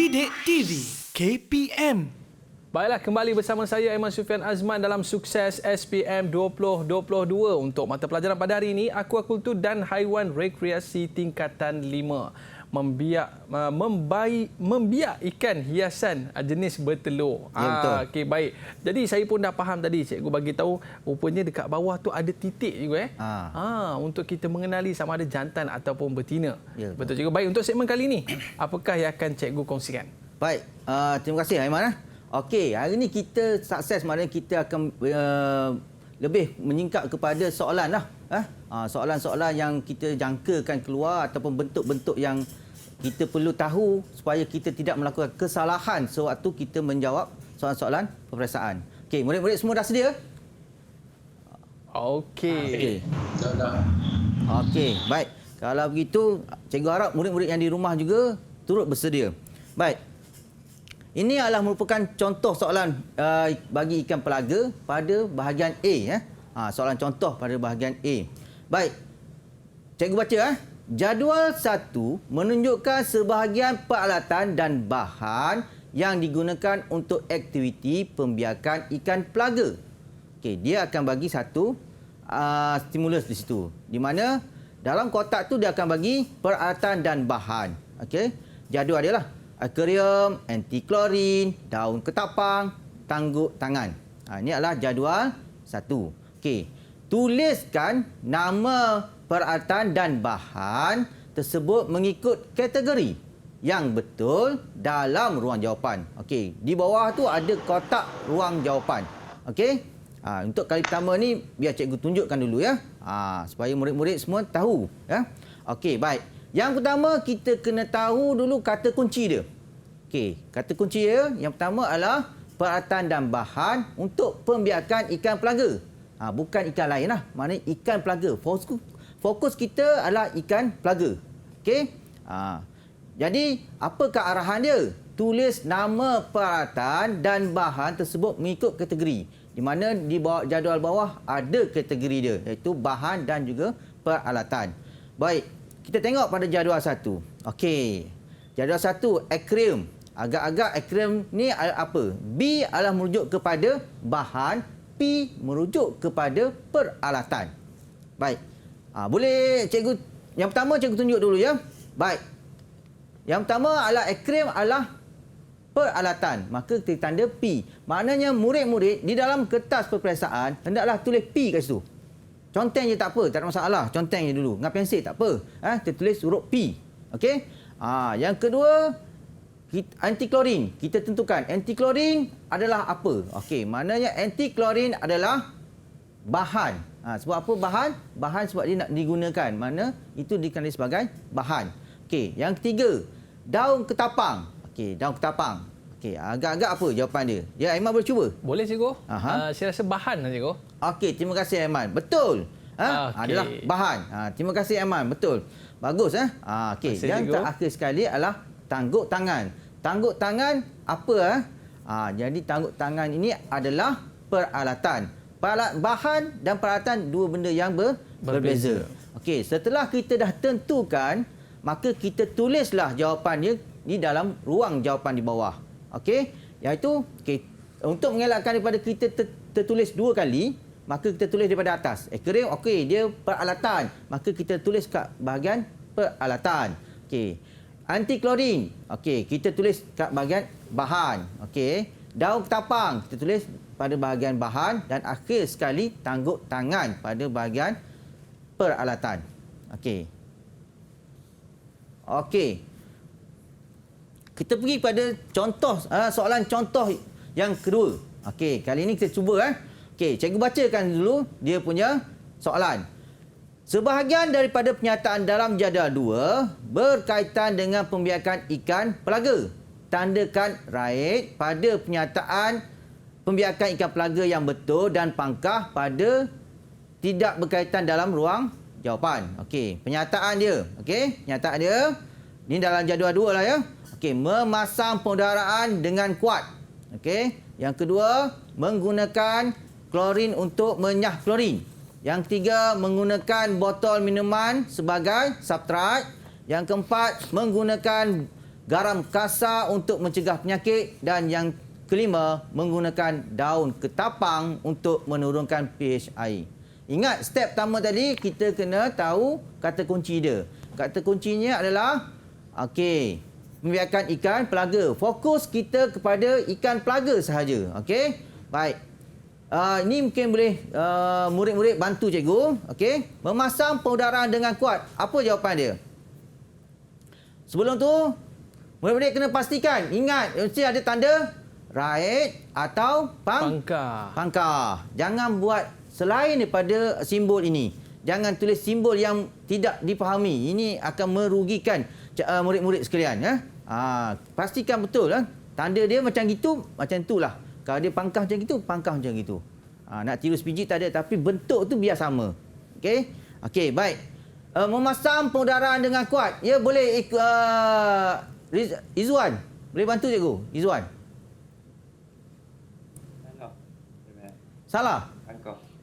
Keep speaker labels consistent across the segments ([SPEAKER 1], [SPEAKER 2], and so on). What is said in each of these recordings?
[SPEAKER 1] Didik TV KPM.
[SPEAKER 2] Baiklah, kembali bersama saya Aiman Sufian Azman dalam Sukses SPM 2022. Untuk mata pelajaran pada hari ini, Aquakultur dan Haiwan Rekreasi tingkatan 5. Membiak ikan hiasan jenis bertelur.
[SPEAKER 3] Ya, betul.
[SPEAKER 2] Okey, baik. Jadi saya pun dah faham tadi, cikgu bagi tahu rupanya dekat bawah tu ada titik cikgu untuk kita mengenali sama ada jantan ataupun betina.
[SPEAKER 3] Ya,
[SPEAKER 2] betul cikgu. Baik, untuk segmen kali ini, apakah yang akan cikgu kongsikan?
[SPEAKER 3] Baik, terima kasih Aiman. Okey, hari ini kita sukses, maknanya kita akan lebih menyingkap kepada soalan lah. Soalan-soalan yang kita jangkakan keluar ataupun bentuk-bentuk yang kita perlu tahu supaya kita tidak melakukan kesalahan sewaktu kita menjawab soalan-soalan peperiksaan. Okey, murid-murid semua dah sedia?
[SPEAKER 2] Okey.
[SPEAKER 3] Okey, baik. Kalau begitu, cikgu harap murid-murid yang di rumah juga turut bersedia. Baik. Ini adalah merupakan contoh soalan bagi ikan pelaga pada bahagian A. Soalan contoh pada bahagian A. Baik. Cikgu baca. Jadual 1 menunjukkan sebahagian peralatan dan bahan yang digunakan untuk aktiviti pembiakan ikan pelaga. Okey, dia akan bagi satu stimulus di situ. Di mana dalam kotak tu dia akan bagi peralatan dan bahan. Okey. Jadual dia lah. Akuarium, anti-klorin, daun ketapang, tangguk tangan. Ini adalah jadual 1. Okey. Tuliskan nama peralatan dan bahan tersebut mengikut kategori yang betul dalam ruang jawapan. Okey. Di bawah tu ada kotak ruang jawapan. Okey. Untuk kali pertama ni biar cikgu tunjukkan dulu ya. Supaya murid-murid semua tahu ya. Okey, baik. Yang pertama kita kena tahu dulu kata kunci dia. Okey, kata kunci dia yang pertama adalah peralatan dan bahan untuk pembiakan ikan pelaga. Bukan ikan lain lah. Maknanya ikan pelaga. Fokus kita adalah ikan pelaga. Okey. Jadi apakah arahan dia? Tulis nama peralatan dan bahan tersebut mengikut kategori. Di mana di bawah jadual bawah ada kategori dia, iaitu bahan dan juga peralatan. Baik. Kita tengok pada jadual 1. Okey. Jadual 1, akuarium. Agak-agak akuarium ni apa? B adalah merujuk kepada bahan, P merujuk kepada peralatan. Baik. Boleh cikgu, yang pertama cikgu tunjuk dulu ya. Baik. Yang pertama adalah akuarium adalah peralatan. Maka kita tanda P. Maknanya murid-murid di dalam kertas peperiksaan hendaklah tulis P kat situ. Conteng je tak apa, tak ada masalah. Conteng je dulu. Dengan pensel tak apa. Kita tulis huruf P. Okey? Yang kedua, anti-klorin. Kita tentukan anti-klorin adalah apa? Okey, maknanya anti-klorin adalah bahan. Sebab apa bahan? Bahan sebab dia nak digunakan. Mana itu dikenali sebagai bahan. Okey, yang ketiga, daun ketapang. Okey, daun ketapang. Okey, agak-agak apa jawapan dia? Ya, Aiman boleh cuba?
[SPEAKER 2] Boleh cikgu. Saya rasa bahan lah cikgu.
[SPEAKER 3] Okey, terima kasih Aiman. Betul. Adalah bahan. Terima kasih Aiman. Betul. Bagus okey. Yang terakhir sekali adalah tangguk tangan. Tangguk tangan apa jadi tangguk tangan ini adalah peralatan. Bahan dan peralatan dua benda yang berbeza. Okey, setelah kita dah tentukan, maka kita tulislah jawapannya di dalam ruang jawapan di bawah. Okey, iaitu untuk mengelakkan daripada kita tertulis dua kali, maka kita tulis daripada atas. Akuarium, okey, dia peralatan. Maka kita tulis kat bahagian peralatan. Okey. Anti-klorin. Okey, kita tulis kat bahagian bahan. Okey. Daun ketapang, kita tulis pada bahagian bahan. Dan akhir sekali, tangguk tangan pada bahagian peralatan. Okey. Okey. Kita pergi pada contoh, soalan contoh yang kedua. Okey, kali ini kita cuba. Okey, cikgu bacakan dulu dia punya soalan. Sebahagian daripada penyataan dalam jadual 2 berkaitan dengan pembiakan ikan pelaga. Tandakan right pada penyataan pembiakan ikan pelaga yang betul dan pangkah pada tidak berkaitan dalam ruang jawapan. Okey, penyataan dia. Okey, penyataan dia. Ini dalam jadual 2 lah ya. Okey, memasang pengudaraan dengan kuat. Okey, yang kedua, menggunakan klorin untuk menyah klorin. Yang ketiga, menggunakan botol minuman sebagai substrat. Yang keempat, menggunakan garam kasar untuk mencegah penyakit. Dan yang kelima, menggunakan daun ketapang untuk menurunkan pH air. Ingat, step pertama tadi kita kena tahu kata kunci dia. Kata kuncinya adalah membiarkan ikan pelaga. Fokus kita kepada ikan pelaga sahaja. Okey? Baik. Ini mungkin boleh murid-murid bantu cikgu. Okey? Memasang pengudaraan dengan kuat. Apa jawapan dia? Sebelum tu, murid-murid kena pastikan. Ingat, mesti ada tanda right atau pangkah. Jangan buat selain daripada simbol ini. Jangan tulis simbol yang tidak dipahami. Ini akan merugikan murid-murid sekalian. Pastikan betul. Tanda dia macam gitu, macam itulah. Kalau dia pangkah macam gitu, pangkah macam gitu. Nak tiru sebiji tak ada, tapi bentuk tu biar sama. Okey? Okey, baik. Memasang pengudaraan dengan kuat. Ya, boleh Izzuan. Boleh bantu cikgu? Izzuan. Salah?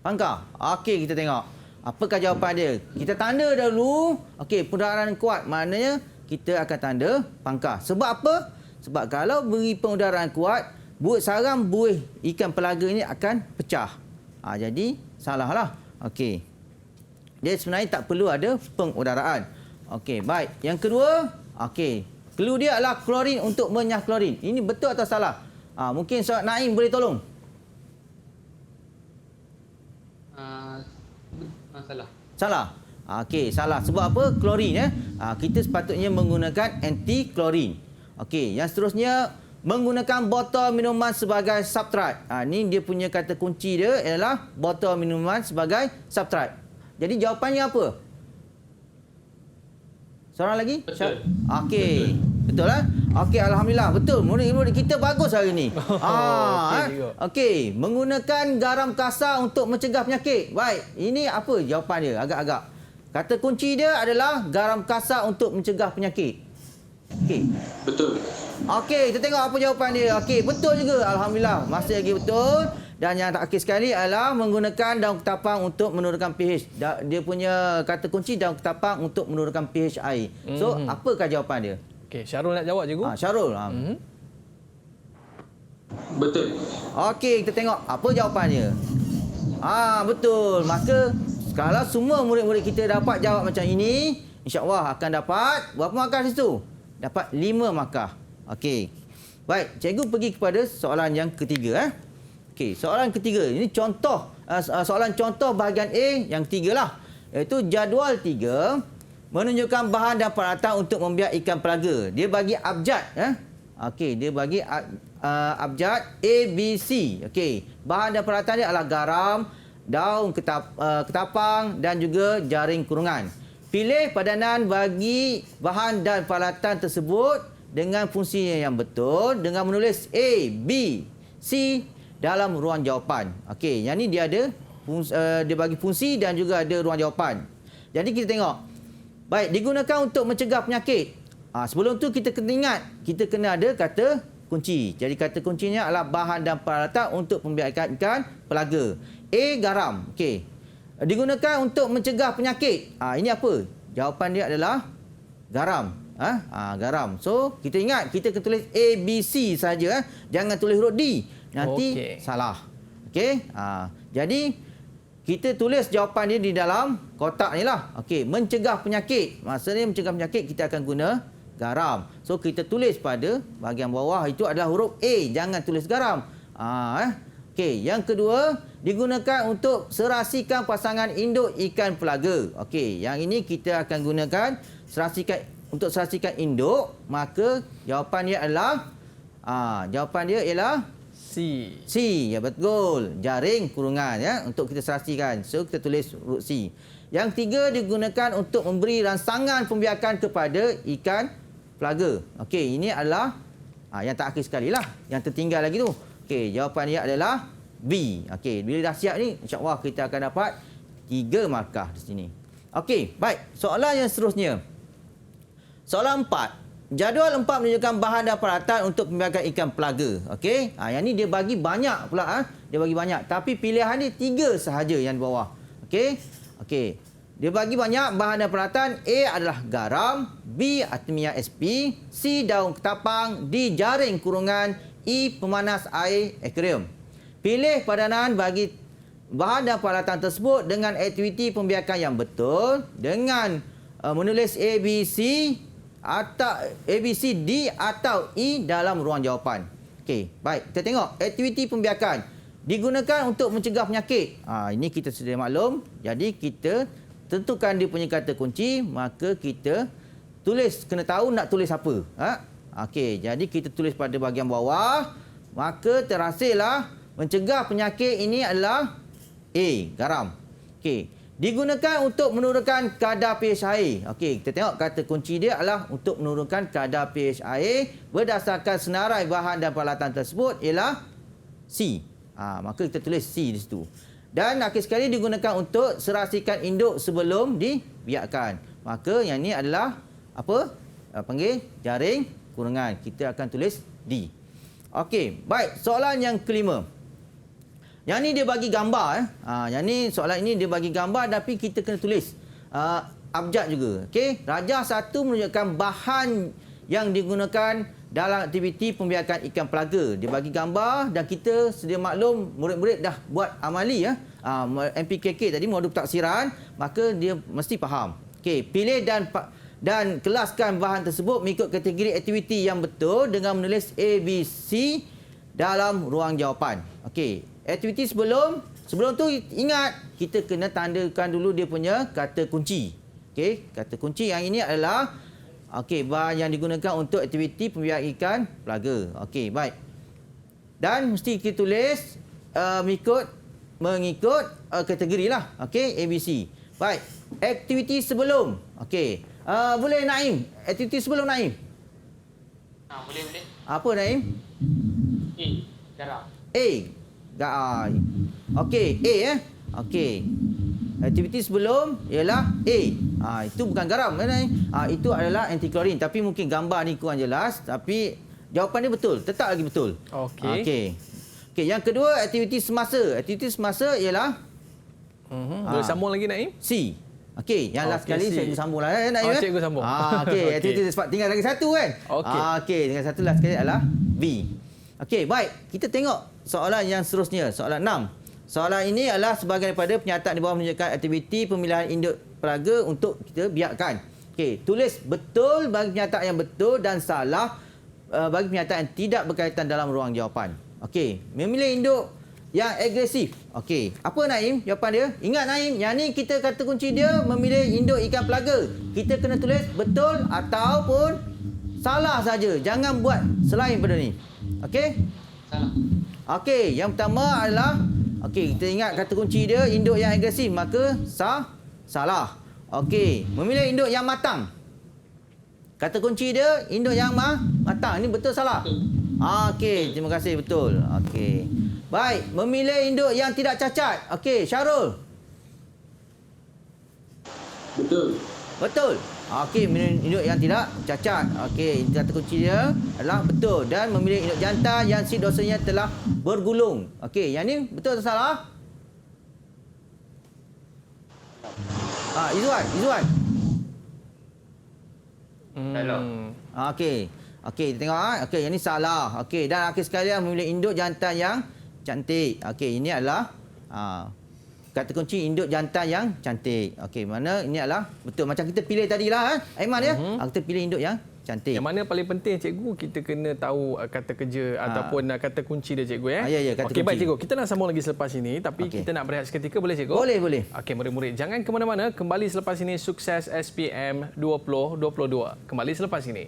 [SPEAKER 3] Pangkah. Okey, kita tengok. Apakah jawapan dia? Kita tanda dahulu. Okey, pengudaraan kuat. Maknanya kita akan tanda pangkah. Sebab apa? Sebab kalau beri pengudaraan kuat, sarang buih ikan pelaga ini akan pecah. Jadi, salahlah. Okey. Dia sebenarnya tak perlu ada pengudaraan. Okey, baik. Yang kedua, clue dia adalah klorin untuk menyah klorin. Ini betul atau salah? Mungkin Saudara Naim boleh tolong.
[SPEAKER 4] Salah.
[SPEAKER 3] Salah. Okey, salah. Sebab apa? Klorin kita sepatutnya menggunakan anti klorin. Okey, yang seterusnya menggunakan botol minuman sebagai substrat. Ni dia punya kata kunci dia ialah botol minuman sebagai substrat. Jadi jawapannya apa? Seorang lagi?
[SPEAKER 4] Betul.
[SPEAKER 3] Okey. Betul lah? Okey, alhamdulillah. Betul. Murid-murid kita bagus hari ni. Okey. Menggunakan garam kasar untuk mencegah penyakit. Baik. Ini apa jawapan dia? Agak-agak. Kata kunci dia adalah garam kasar untuk mencegah penyakit. Okey.
[SPEAKER 4] Betul.
[SPEAKER 3] Okey, kita tengok apa jawapan dia. Okey, betul juga. Alhamdulillah. Masih lagi betul. Dan yang terakhir sekali adalah menggunakan daun ketapang untuk menurunkan pH. Dia punya kata kunci daun ketapang untuk menurunkan pH air. So, apakah jawapan dia?
[SPEAKER 2] Okey, Syarul nak jawab cikgu.
[SPEAKER 3] Syarul.
[SPEAKER 4] Betul.
[SPEAKER 3] Okey, kita tengok apa jawapannya. Betul. Maka kalau semua murid-murid kita dapat jawab macam ini, insya-Allah akan dapat berapa markah di situ? Dapat 5 markah. Okey. Baik, cikgu pergi kepada soalan yang ketiga. Okey, soalan ketiga. Ini contoh soalan contoh bahagian A yang ketiga lah. Iaitu jadual 3 menunjukkan bahan dan peralatan untuk membiak ikan pelaga. Dia bagi abjad. Okey, dia bagi abjad A, B, C. Okey, bahan dan peralatan dia adalah garam, daun ketapang dan juga jaring kurungan. Pilih padanan bagi bahan dan peralatan tersebut dengan fungsinya yang betul dengan menulis A, B, C dalam ruang jawapan. Okey, yang ni dia ada dia bagi fungsi dan juga ada ruang jawapan. Jadi kita tengok. Baik, digunakan untuk mencegah penyakit. Sebelum tu kita kena ingat, kita kena ada kata kunci. Jadi kata kuncinya adalah bahan dan peralatan untuk pembiakan ikan pelaga. A, garam. Okey. Digunakan untuk mencegah penyakit. Ini apa? Jawapan dia adalah garam. Garam. So, kita ingat, kita kena tulis A, B, C saja. Jangan tulis huruf D. Nanti salah. Okey. Jadi, kita tulis jawapan dia di dalam kotak ni lah. Okey. Mencegah penyakit. Maksudnya mencegah penyakit, kita akan guna garam. So, kita tulis pada bahagian bawah itu adalah huruf A. Jangan tulis garam. Okey, yang kedua, digunakan untuk serasikan pasangan induk ikan pelaga. Okey, yang ini kita akan gunakan untuk serasikan induk, maka jawapan dia adalah C. Ya, betul. Jaring kurungan untuk kita serasikan. So kita tulis huruf C. Yang ketiga, digunakan untuk memberi rangsangan pembiakan kepada ikan pelaga. Okey, ini adalah yang terakhir sekali lah. Yang tertinggal lagi tu. Okey, jawapan dia adalah B. Okey, bila dah siap ni, insya-Allah kita akan dapat 3 markah di sini. Okey, baik. Soalan yang seterusnya. Soalan 4. Jadual 4 menunjukkan bahan dan peralatan untuk pembiakan ikan pelaga. Okey, yang ni dia bagi banyak pula. Dia bagi banyak. Tapi pilihan dia 3 sahaja yang di bawah. Okey. Okey. Dia bagi banyak bahan dan peralatan. A adalah garam, B artemia SP, C daun ketapang, D jaring kurungan, E pemanas air akuarium. Pilih padanan bagi bahan dan peralatan tersebut dengan aktiviti pembiakan yang betul dengan menulis A, B, C atau A, B, C, D atau E dalam ruang jawapan. Okey, baik. Kita tengok aktiviti pembiakan digunakan untuk mencegah penyakit. Ini kita sudah maklum. Jadi kita tentukan dia punya kata kunci, maka kita tulis, kena tahu nak tulis apa. Okey, jadi kita tulis pada bahagian bawah, maka terhasillah mencegah penyakit ini adalah A, garam. Okey, digunakan untuk menurunkan kadar pH air. Okey, kita tengok kata kunci dia adalah untuk menurunkan kadar pH air berdasarkan senarai bahan dan peralatan tersebut ialah C. Maka kita tulis C di situ. Dan akhir sekali digunakan untuk serasikan induk sebelum dibiakkan. Maka yang ini adalah apa? Panggil jaring kurungan. Kita akan tulis D. Okey, baik. Soalan yang kelima. Yang ni dia bagi gambar. Yang ni soalan ini dia bagi gambar tapi kita kena tulis abjad juga. Okey, rajah 1 menunjukkan bahan yang digunakan dalam aktiviti pembiakan ikan pelaga. Dia bagi gambar dan kita sedia maklum murid-murid dah buat amali MPKK tadi, modul taksiran, maka dia mesti faham. Okey, pilih dan kelaskan bahan tersebut mengikut kategori aktiviti yang betul dengan menulis A, B, C dalam ruang jawapan. Okey, aktiviti sebelum tu ingat kita kena tandakan dulu dia punya kata kunci. Okey, kata kunci yang ini adalah bahan yang digunakan untuk aktiviti pembiakan ikan pelaga. Okey, baik. Dan mesti kita tulis mengikut kategori lah. Okey, ABC. Baik. Aktiviti sebelum. Okey. Boleh Naim? Aktiviti sebelum Naim.
[SPEAKER 4] Boleh.
[SPEAKER 3] Apa Naim?
[SPEAKER 4] A, garam.
[SPEAKER 3] A. Okey, A Okey. Aktiviti sebelum ialah A. Itu bukan garam. Itu adalah antiklorin. Tapi mungkin gambar ni kurang jelas. Tapi jawapan dia betul. Tetap lagi betul. Okey. Yang kedua, aktiviti semasa. Aktiviti semasa ialah...
[SPEAKER 2] Boleh sambung lagi, Naim?
[SPEAKER 3] C. Okey, yang last kali
[SPEAKER 2] C.
[SPEAKER 3] cikgu sambung lah. Naim,
[SPEAKER 2] cikgu sambung.
[SPEAKER 3] Okey, aktiviti sebab tinggal lagi satu kan? Okey, tinggal satu last kali adalah B. Okey, baik. Kita tengok soalan yang seterusnya. Soalan 6. Soalan ini adalah sebahagian daripada penyataan di bawah menunjukkan aktiviti pemilihan induk pelaga untuk kita biakkan. Okey, tulis betul bagi penyataan yang betul dan salah bagi penyataan yang tidak berkaitan dalam ruang jawapan. Okey, memilih induk yang agresif. Okey, apa Naim jawapan dia? Ingat Naim, yang ni kita kata kunci dia memilih induk ikan pelaga. Kita kena tulis betul ataupun salah saja. Jangan buat selain pada ni. Okey?
[SPEAKER 4] Salah.
[SPEAKER 3] Okey, yang pertama adalah kita ingat kata kunci dia induk yang agresif, maka salah. Okey, memilih induk yang matang. Kata kunci dia induk yang matang. Ini betul salah? Okey, terima kasih, betul. Okey. Baik, memilih induk yang tidak cacat. Okey, Syarul.
[SPEAKER 4] Betul.
[SPEAKER 3] Betul. Okey, memilih induk yang tidak cacat. Okey, kata kunci dia adalah betul. Dan memilih induk jantan yang si dosanya telah bergulung. Okey, yang ni betul atau salah? Izzuan.
[SPEAKER 4] Salah.
[SPEAKER 3] Okey, kita tengok. Okey, yang ni salah. Okey, dan akhir sekali memilih induk jantan yang cantik. Okey, ini adalah kata kunci induk jantan yang cantik. Okey, mana ini adalah betul. Macam kita pilih tadilah, Aiman ya. Kita pilih induk yang cantik.
[SPEAKER 2] Yang mana paling penting cikgu, kita kena tahu kata kerja ataupun kata kunci dia cikgu ya.
[SPEAKER 3] Ya, kata
[SPEAKER 2] Okey,
[SPEAKER 3] kunci.
[SPEAKER 2] baik cikgu. Kita nak sambung lagi selepas ini tapi kita nak berehat seketika, boleh cikgu?
[SPEAKER 3] Boleh.
[SPEAKER 2] Okey, murid-murid jangan ke mana-mana. Kembali selepas ini Sukses SPM 2022. Kembali selepas ini.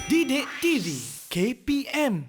[SPEAKER 1] Didik TV KPM